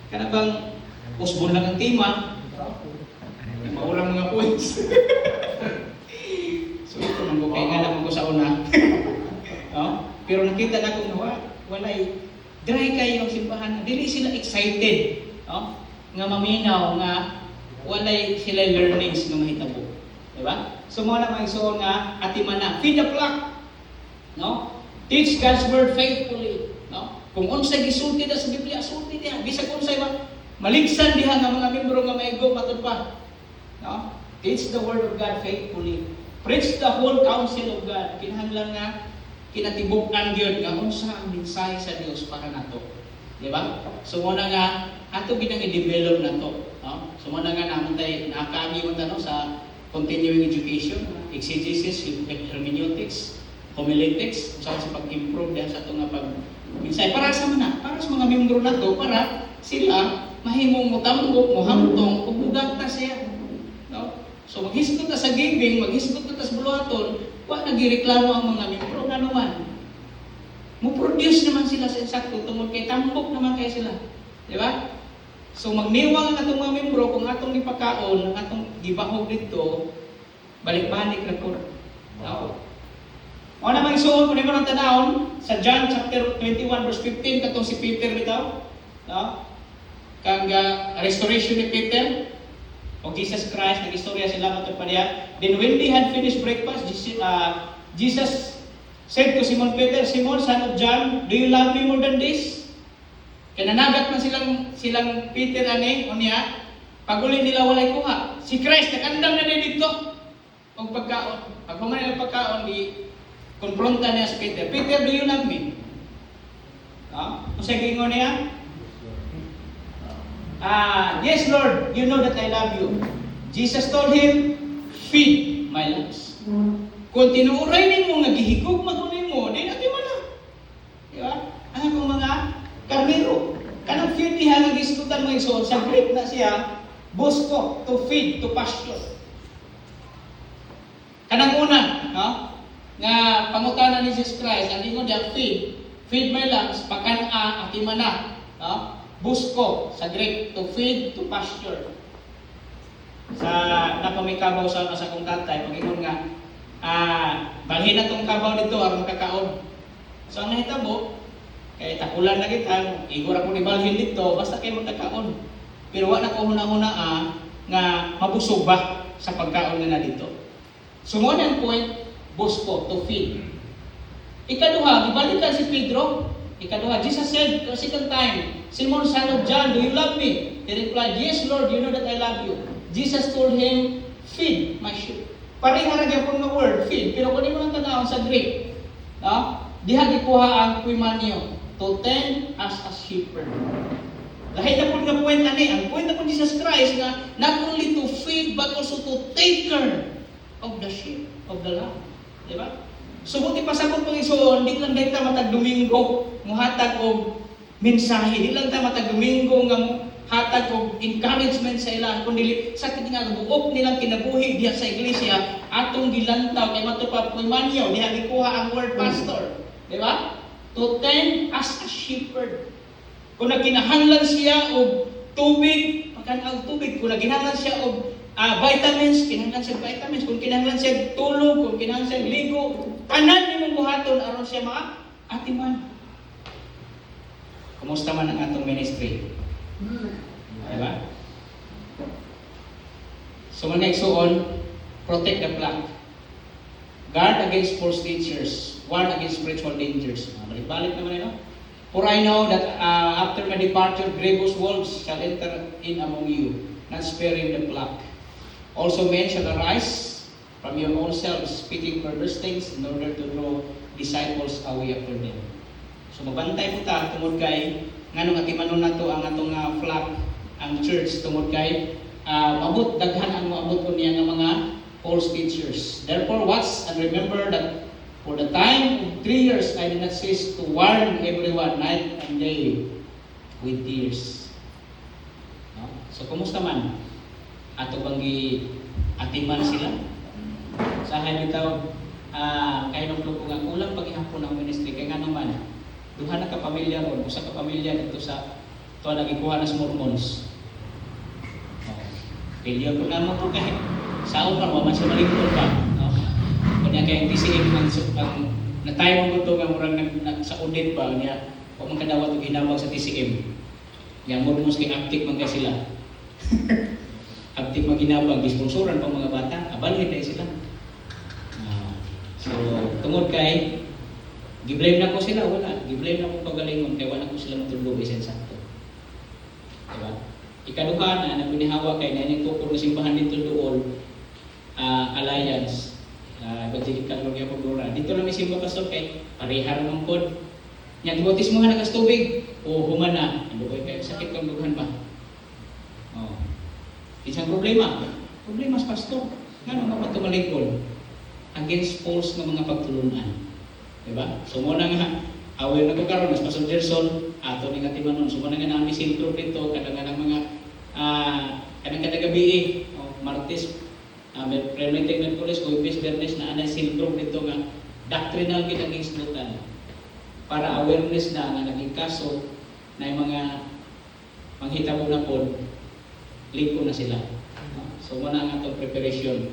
Kana bang usbon lang ang tema, maulang mga points. So ito nang kaya nga naman ko sa una. No? Pero nakita na ko na walay dry kayo ang simbahan. Dili sila excited, no? Nga maminaw nga walay sila learnings nga mahitabo. Diba? So mo na maigsoon nga atiman na feed the flock, no? Teach God's word faithfully, no? Kung unsay gisulti da sa Biblia, sulti diha. Bisag unsay maligsan diha nga mga membro nga maigo matud pa. No? Teach the word of God faithfully. Preach the whole counsel of God. Kinahanglan nga kinatibuk-an gyud nga unsa ang mensahe sa Dios para nato. Di ba? So mo na nga ato ginang i-develop nato, no? So mo na nga namon tay naakaagi mo no sa continuing education, exegesis, hermeneutics, homiletics, sa pag-improve diha sa ato nga pag-mensahe para sa mga membro nato para sila mahimong mutambok, muhamtong, ug bugat ta siya. No? So maghisgot ta sa giving, maghisgot ta sa buluhaton, wa nagireklamo ang mga membro nga naman. Mo-produce naman sila sa insakto tungod kay tambok naman kay sila. Di ba? So magniwang ang atong mga membro kung atong gipakaon, ang atong gibahog dito, balik-balik ra ko. No? O na magsuon kung nimo nang tanawon sa John chapter 21 verse 15 katong si Peter bitaw, no? Kang restoration ni Peter o Jesus Christ, nag-istorya sila matod pa niya. Then when they had finished breakfast, Jesus said to Simon Peter, Simon, son of John, do you love me more than this? Kaya nanagat man silang Peter ani, o niya, pag-uli nila walay kuha. Si Christ, nakandam na dito. O pagkaon. Pag human nila pagkaon, konfronta niya si Peter. Peter, do you love me? Kung sa gingon niya, yes, Lord, you know that I love you. Jesus told him, feed my lambs. Kung tinuuray ninyo nga gihigog magunay mo, di natin mo na. Di ba? Ang akong mga karnero. Kanang feed niya nga giskutan mo iso, sa Greek na siya, busko, to feed, to pasture. Kanang una, no? Nga pangutana ni Jesus Christ, ang ingon diya, feed my lambs, pakan-a, atimana, no? Busko, sa Greek, to feed, to pasture. Sa napamikabaw sa kong tatay, pag-ingon nga, balhin na itong kabaw dito, aron makakaon. So ang nahitabo, kaya takulan na kita, igor ako ni balhin dito, basta kayo magkakaon. Pero wala ko huna-huna nga mabusog ba sa pagkaon na dito. So mo na ang point, busko, to feed. Ikaduha, gibalikan si Pedro. Ikaduha, Jesus said the second time, Simon, son of John, do you love me? He replied, yes, Lord, you know that I love you. Jesus told him, feed my sheep. Pareha ra gyapon nga word, feed. Pero kung mo lang tanawon sa Greek, no? Diha gikuha ang kuimanyo, to tend as a shepherd. Dahil na po nga point ani, ang point na po Jesus Christ nga not only to feed but also to take care of the sheep, of the lamb. Di ba? So buti pa sa kung pangisuon, di lang dahil ta matag Domingo, muhatag og mensahe, di lang ta matag Domingo nga hatag og encouragement sa ilang, kundi sa nga buok nilang kinabuhi diha sa iglesia, atong gilantaw kay matupad kuimanyo, diha gikuha ang word pastor. Di ba? To tend as a shepherd. Kung nagkinahanglan siya og tubig, pagkan tubig, kung nagkinahanglan siya og vitamins, kinahanglan siya vitamins, kung kinahanglan siya tulog, kung kinahanglan siya ligo, tanan nimong buhaton aron siya atiman. Kumusta man ang atong ministry? Diba? So man igsuon, protect the flock. Guard against false teachers, warn against spiritual dangers. Balik-balik naman ito. For I know that after my departure, grievous wolves shall enter in among you, not sparing the flock. Also men shall arise from your own selves, speaking perverse things in order to draw disciples away after them. So mabantay po ta tungod kay nganong atimanon nato ang atong flock, ang church tungod kay mabot daghan ang maabot ko niya nga mga false teachers. Therefore watch and remember that for the time of 3 years I did not cease to warn everyone night and day with tears. No? So kumusta man? Ato bang atiman sila? Sahay bitaw kay nung ko nga kulang paghihapon ang ministry kay nga naman duha na ka pamilya ron, usa ka pamilya dito sa Ito nagikuha na sa Mormons. Failure ko naman po kahit saan pa, waman siya malingkod pa. No? Kanya kaya TCM ang na-time mo ito nga murang sa audit pa niya, o man kadawat o ginawag sa TCM. Yang Mormons kay active man kaya sila. Active maginabang, disponsoran pang mga bata, abalhin na sila. So, tungod kay, giblame na ko sila, wala. Giblame na ko pagalingon, kaya wala ko sila matulog, isin sakto. Diba? Ikaduha na, na pinihawa kay na yung tukor na simbahan dito doon, Alliance, Evangelical Gloria Pagdura. Dito lang may simba pastor kay, parihar ng pod. Yang ibotis mo nga nakas tubig, o humana. Ano ba kayo, sakit kang duhan ba? Oh. Isang problema. Problema sa pastor. Nga naman ito maligol. Against false ng mga pagtulunan. Diba? So muna nga, aware na ko karon mas Pastor Gerson, ato ni nga timanon. So muna nga namin siltro dito, kadang ng mga kadang gabi, Martes, Premonitic na Police, Huwebes, Bernes na anay siltro dito nga doctrinal ginaging sinutan para awareness na nga naging kaso na yung mga manghitabo na po, liko na sila. So muna nga itong preparation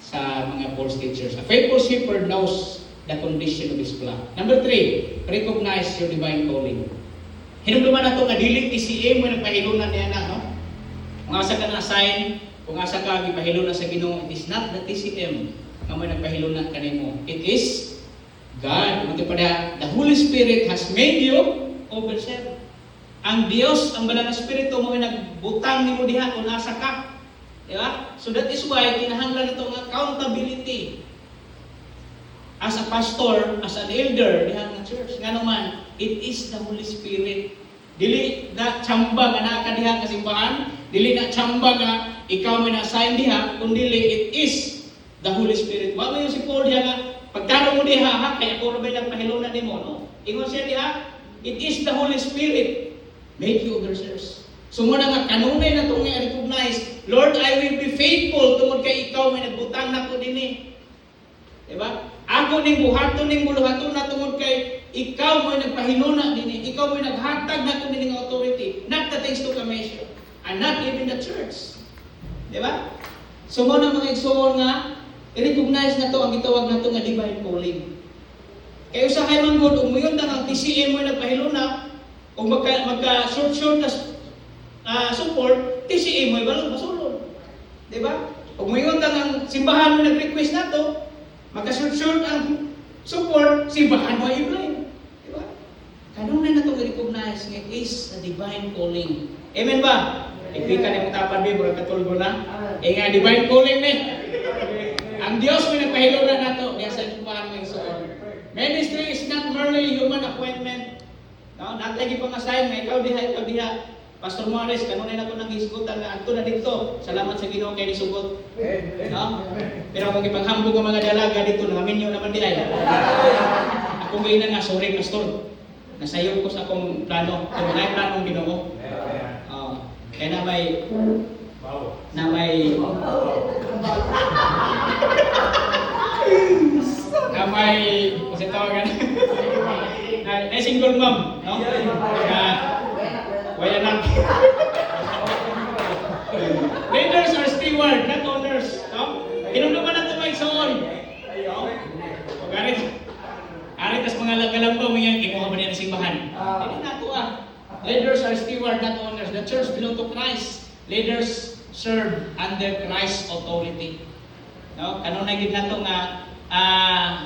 sa mga false teachers. A faithful shepherd knows the condition of his flock. Number 3, recognize your divine calling. Hinumduman na ito nga diling TCM mo nagpahilunan niya na, no? Kung asa ka na-assign, kung asa ka gipahilunan sa Ginoo, it is not the TCM nga mo nagpahilunan kanimo. It is God. The Holy Spirit has made you overseer. Ang Dios, ang Banal na Espiritu mo nagbutang nimo diha kung asa ka. Diba? So that is why kinahanglan ito ng accountability. As a pastor, as an elder diha ng church, nga naman, it is the Holy Spirit. Dili na tsamba nga naa ka diha ka simbahan, dili na tsamba nga ikaw may na-assign diha, kundi it is the Holy Spirit. Wa mo yung si Paul diha nga, pagkano mo diha ha, kaya kung rabay lang pahilunan nimo, no? Ingon siya diha, it is the Holy Spirit. Make you overseers. So muna nga, kanunay na itong i-recognize, Lord, I will be faithful tungod kay ikaw may nagbutang na ko din eh. Diba? Ako ning buhaton ning buluhaton na tungod kay ikaw mo nagpahinuna din eh. Ikaw mo naghatag na ko din ng authority. Not the things to commission. And not even the church. Diba? So muna mga igsoon nga, i-recognize na to ang gitawag na to nga divine calling. Kaya usahay man good, umuyon na ang TCM mo nagpahiluna, o magka-short na support, TCM mo ibalong masulod. Diba? Kung may untang ang simbahan mo nag-request na to, magka-short ang support, simbahan mo i-blame. Diba? Kanunay na itong i-recognize nga is a divine calling. Amen ba? Ipika na yung tapan din, murag katulgo na. Nga, divine calling ni. Ang Diyos may nagpahilunan na to, diya sa simbahan mo yung suon. Ministry is not merely human appointment. No, natlagi pang assign nga ikaw diha. Pastor Morris, kanunay na ko nang hisgutan na adto na dito. Salamat sa Ginoo kay nisugot. No? Pero kung ipanghambog ang mga dalaga dito, namin yun naman di ay. Ako ngayon na nga, sorry pastor. Nasayo ko sa akong plano. Kung may planong Ginoo. Kaya na may kasi tawagan. Na single mom, no? Wala na. Leaders are steward, not owners, no? Kinunduman na ito may soon. Arit tas mga lagalambaw mo yan, kinuha ba niya ng simbahan? Hindi na ito Leaders are steward, not owners. The church belong to Christ. Leaders serve under Christ's authority. No? Kanunay gid nato nga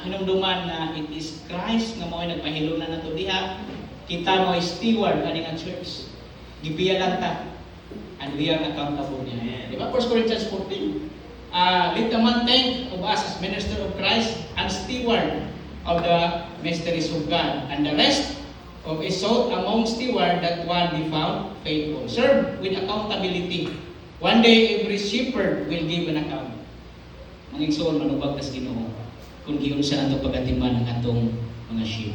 hinumduman na it is Christ nga mo'y nagpahilunan nato diha. Kita mo ay steward ani nga church. Gibiyalan ta. And we are accountable niya. Di ba? 1 Corinthians 14. Let the man think of us as minister of Christ and steward of the mysteries of God. And the rest of his sought among steward that one be found faithful. Serve with accountability. One day every shepherd will give an account. Ang igsoon manubag tas Ginoo kung giyon siya nato pagatiman ang atong mga sheep.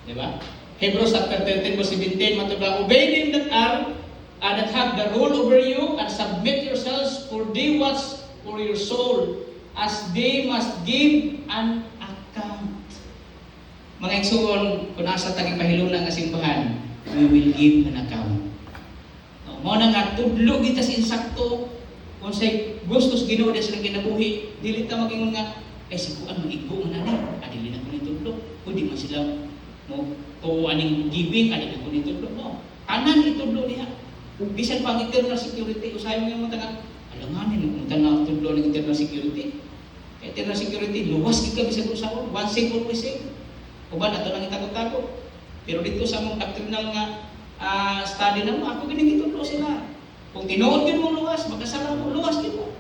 Di ba? Hebrews chapter 13 verse 17 matubang, obey them that have the rule over you and submit yourselves, for they watch for your soul as they must give an account. Mga igsoon, kung asa taging pahilunan nga simbahan, we will give an account. Mao na nga tudlo kita sa insakto kung say gustos Ginoo sa silang kinabuhi, dili ta magingon nga si kuan mag-igbo man ani, adili na ko ni tudlo. Pwede man sila mo aning giving adili ko ni tudlo no. Tanan itudlo niya. Bisan pang internal security usahay mo nga alanganin mo tanaw tudlo ng internal security. Internal security luwas gid ka bisan usawon, one safe always safe. Uban ato nang itago-tago. Pero dito sa mong doctrinal nga study na mo, ako ginigitudlo sila. Kung tinuod yun mo luwas, magkasala mo, luwas din mo.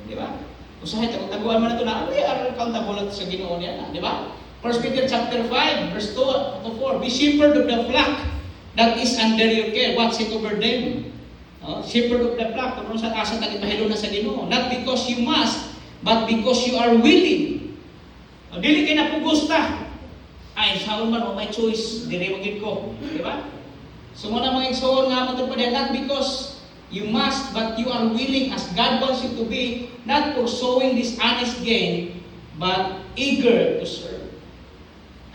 Di ba? Usahay, taguan mo na ito na, are accountable sa Ginoo niya na. Di ba? 1 Peter chapter 5, verse 2 to 4, be shepherd of the flock that is under your care. Watch it over them. Shepherd of the flock, kung sa asa tayo pahilo na sa Ginoo. Not because you must, but because you are willing. Dili kayo napugusta. Ay, saan man, may choice, dili magiging ko. Di ba? So muna mga igsoon nga mo pa not because you must, but you are willing as God wants you to be, not pursuing this honest gain, but eager to serve.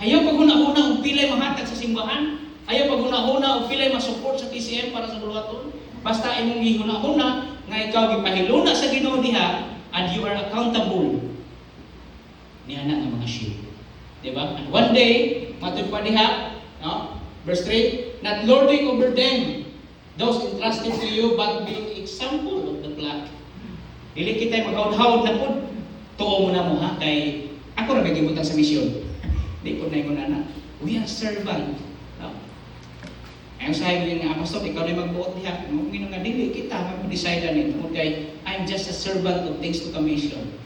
Ayaw pag una-una o pilay mahatag sa simbahan, ayaw pag una-una o pilay masupport sa TCM para sa buluhaton, basta imong ihuna-una nga ikaw gipahiluna sa Ginoo diha, and you are accountable niya na nga mga sheep. Diba? And one day, matod pa diha, no? Verse 3, not lording over them, those entrusted to you, but being example of the flock. Dili kita maghaud-haud na po, tuo mo na mo ha, kay ako na nagibutang sa misyon. Di po na yung na, we are servant. No? Ayun sa high nga, Apostol, ikaw na magbuot diha. Kung nga dili, kita mag-decide na nito. Okay, I'm just a servant of things to commission.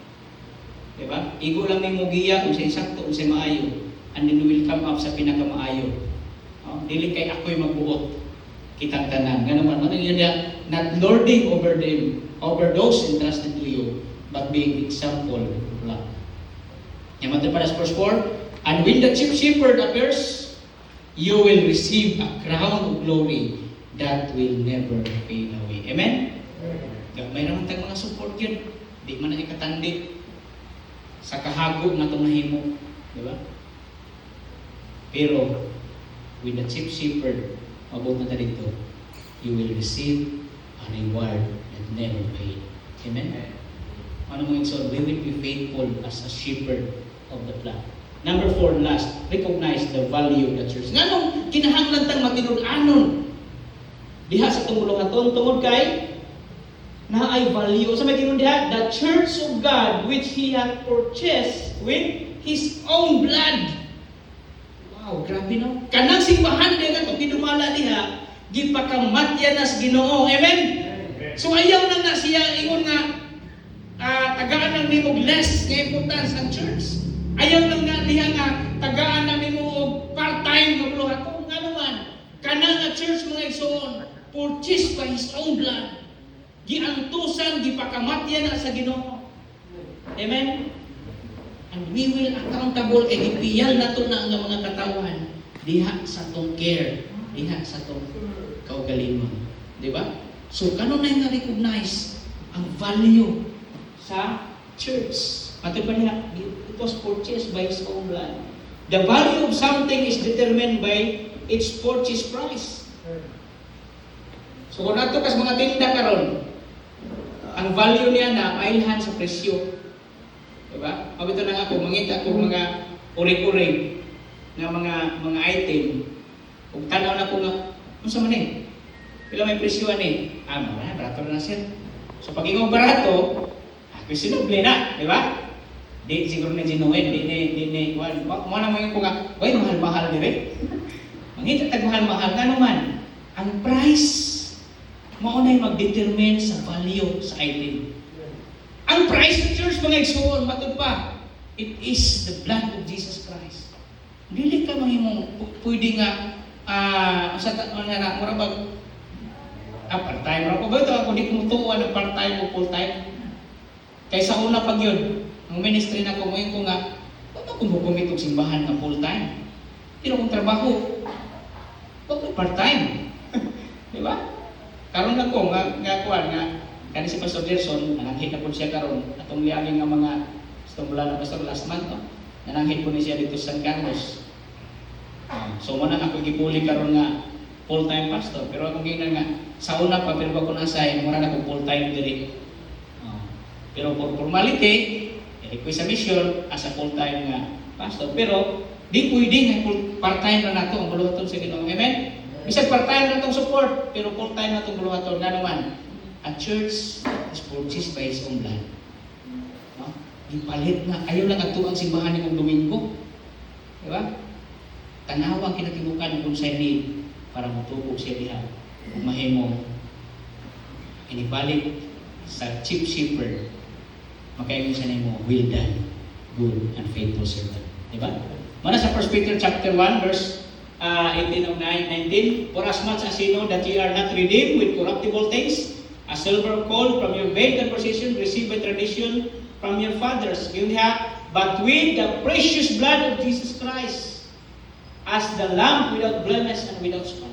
Diba? Igo lang ni Mugiya kung sa insakto, kung sa maayo. And then we will come up sa pinakamaayo. Dili kay ako'y magbuot. Kitang tanan. Nga naman, yun yan, not lording over them, over those entrusted to you, but being example of love. Yan naman para sa verse 4, and when the chief shepherd appears, you will receive a crown of glory that will never fade away. Amen? May naman tayong mga support yun. Di man na ikatandi sa kahago na itong nahimo. Diba? Pero, with the chief shepherd, mabot na dito, you will receive a reward that never fade. Amen? Ano mo so we will be faithful as a shepherd of the flock. Number 4, last, recognize the value of the church. Nganong kinahanglan tang matinud-anon diha sa tumuluhaton tungod kay na ay value. Sa may ginon diha, the church of God which He hath purchased with His own blood. Wow, grabe no. Kanang simbahan din nga itong gidumala diha, gipakamatyan nas Ginoo. Amen? So ayaw na siya ingon nga tagaan lang nimo less nga importance ang church. Ayaw lang na diha nga tagaan lang nimo og part-time nga buluhaton. Nga naman, kanang nga church mga igsoon, purchased by His own blood. Giantusan, gipakamatyan na sa Ginoo. Amen? And we will accountable kay gipiyal nato na ang mga katawan diha sa tong care, diha sa tong kaugalingon. Di ba? So kanon na nga recognize ang value sa church. Pati pa niya, it was purchased by His own blood. The value of something is determined by its purchase price. So kung nato kas mga tinda karon, ang value niya na mailhan sa presyo. Diba? Pabito na nga kung mangita kung mga uring-uring na mga item, kung tanaw na ko nga, ano sa manin? Pila may presyo ani? Mara, barato na siya. So pag ingong barato, presyonoble na, di ba? Di siguro na ginuhin, di mo na mo yung kung nga, mahal-mahal dire. Mangita tag mahal-mahal, nga naman, ang price, maunay mag-determine sa value sa item. Ang price of church, mga igsoon, matod pa, it is the blood of Jesus Christ. Dili ka mahimong pwede nga, sa mga na, marabag, part-time. Marabag ba ito, ako di kumutuwa ng part-time o full-time. Kaysa una pag yun, ang ministry na kumuhin ko nga, ba't ako hukumit og simbahan na full-time? Pero kung trabaho, ba't may part-time? Di ba? Karon na ko, nga kuwan, nga, kani si Pastor Gerson, nananghit na po siya karon atong liyangin nga mga itong mula na Pastor last month, no? Nananghit po niya dito sa San Carlos. So mo na ako gipuli karon nga full-time pastor. Pero akong ginan nga, sa una pa, pero ako na-assign, mura na akong full-time diri. Pero for formality, i-request sa mission as a full-time nga pastor. Pero, di pwede nga part-time na nato ang buluhaton sa Ginoo. Amen? Bisag part-time na itong support, pero full-time na itong buluhaton. Nga naman, a church is purchased by its own blood. No? Ipalit na, ayaw lang ato ang simbahan ng Domingo. Diba? Tanawa ang kinatibukan kung sa need para matubog siya diha. Kung mahimo, inibalik sa chief shepherd, makaingon siya na mo, well done, good and faithful servant. Diba? Mana sa 1 Peter chapter 1, verse 18 of 19, for as much as you know that ye are not redeemed with corruptible things, as silver gold from your vain conversation received by tradition from your fathers, but with the precious blood of Jesus Christ, as the lamb without blemish and without spot.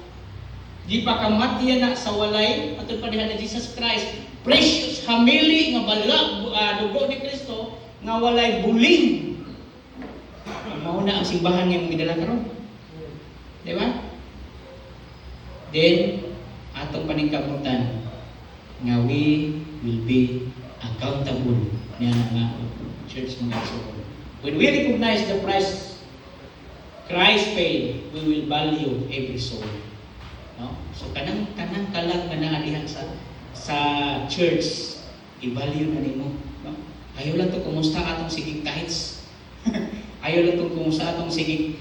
Di pa kamatiyan na sa walay, atong padihan ni Jesus Christ, precious, hamili nga dugo ni Kristo, nga walay buling. Mauna ang simbahan nga midala karon. Di ba? Then, atong paningkamutan, nga we will be accountable niya nga church mga igsoon. When we recognize the price Christ paid, we will value every soul. No? So kanang kalag na naadihan sa church, i-value na nimo. No? Ayaw lang to kumusta atong sigig tithes. Ayaw lang to kumusta atong sigig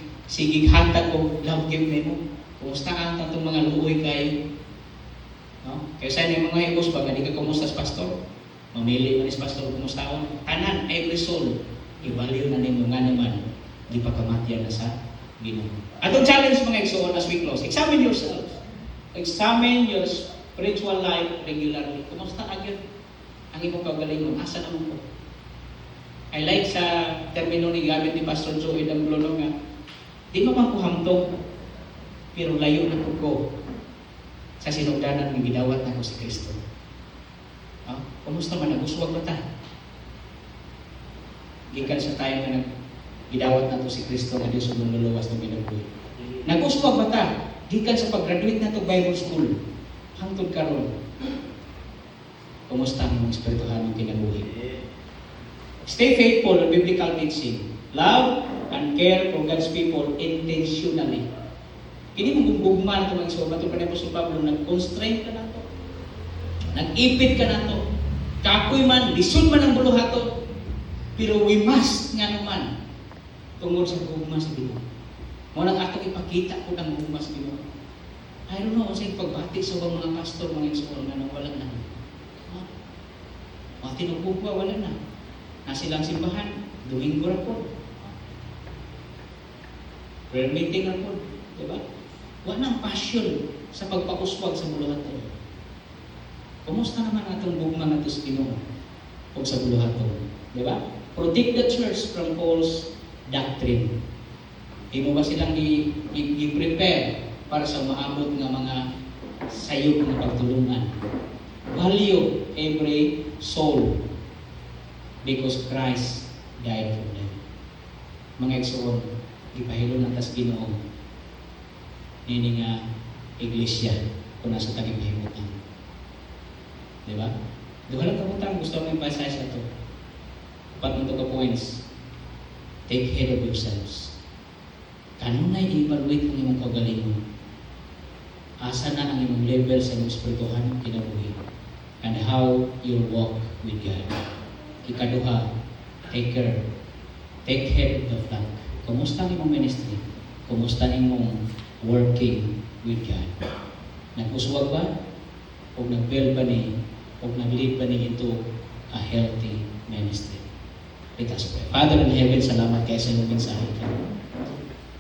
hatag o love gift nimo. Kumusta ang atong mga luoy kay, no? Kaya sa ni mga ibos ba di ka kumusta sa pastor? Mamili man is pastor kumustahon. Tanan every soul, i-value na nimo nga naman di pa kamatiyan na sa Ginoo. Atong challenge mga igsoon as we close. Examine yourself. Examine your spiritual life regularly. Kumusta agad ang imong kaugalingon? Asa na mo ko? I like sa termino ni gamit ni Pastor Joey Damblono nga, di mo man ko hamtong, pero layo na ko sa sinugdanan ng gidawat na ko si Kristo. Kumusta man? Naguswag ba ta? Gikan sa tayo nga gidawat na to si Kristo nga Diyos ang luluwas ng ginabuhi. Naguswag ba ta? Gikan sa pag-graduate na to Bible School, hangtod karon. Kumusta ang espirituhan ng kinabuhi? Stay faithful to biblical teaching. Love and care for God's people intentionally. Kini mo gugman ito mga isoba. Ito pa ni Apostol Pablo, nag-constraint ka na to. Nag-ipit ka na to. Kakoy man, lisod man ang buluhato. Pero we must nga naman tungod sa gugma sa Ginoo. Mo nang atong ipakita ko ng gugma sa Ginoo. I don't know, kasi pagbati sa mga pastor, mga isoba na wala na. Mga tinugugma, wala na. Nasilang simbahan, Domingo ra po. Prayer meeting ra po. Diba? Wala nang passion sa pagpakuswag sa buluhaton. Kumusta naman atong gugma nato sa Ginoo o sa buluhaton? Diba? Protect the church from false doctrine. Imo ba silang i-prepare para sa maabot nga mga sayop na pagtulungan? Value every soul because Christ died for them. Mga igsoon, ipahilo ng tas Ginoo nini nga iglesia kung nasa tagipahimutan. Diba? Duha lang kabutang gusto mo emphasize sa ito. Patong to ka points. Take heed of yourselves. Kanunay i-evaluate ang imong kaugalingon. Asa na ang imong level sa imong espirituhan kinabuhi and how you walk with God. Ikaduha, take care. Take heed of the flock. Kumusta ang imong ministry? Kumusta ang imong working with God? Nag-uswag ba? O nag-build ba ni? O nag-lead ba ni into a healthy ministry? Let us pray. Father in heaven, salamat kayo sa imong mensahe.